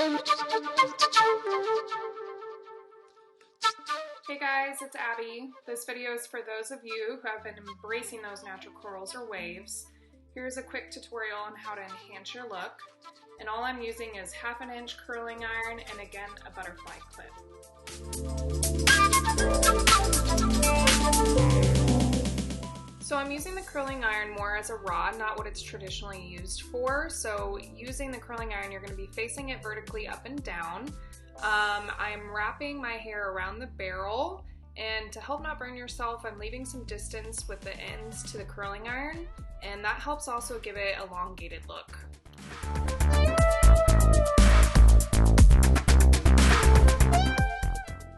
Hey guys, it's Abby. This video is for those of you who have been embracing those natural curls or waves. Here's a quick tutorial on how to enhance your look. And all I'm using is 1/2 inch curling iron and again a butterfly clip. So I'm using the curling iron more as a rod, not what it's traditionally used for. So using the curling iron, you're going to be facing it vertically up and down. I'm wrapping my hair around the barrel, and to help not burn yourself, I'm leaving some distance with the ends to the curling iron, and that helps also give it an elongated look.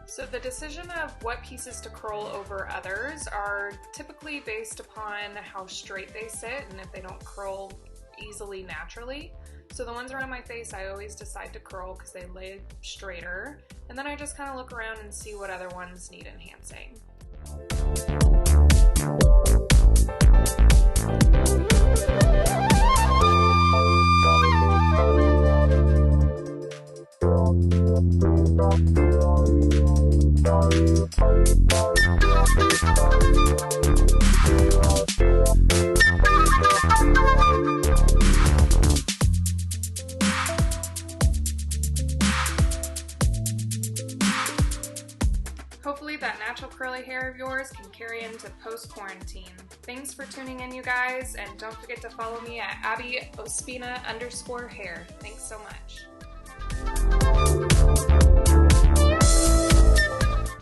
So the decision of what pieces to curl over others are typically based upon how straight they sit and if they don't curl easily naturally. So the ones around my face I always decide to curl because they lay straighter, and then I just kind of look around and see what other ones need enhancing. Hopefully that natural curly hair of yours can carry into post-quarantine. Thanks for tuning in, you guys, and don't forget to follow me at AbbeyOspina_hair. Thanks so much.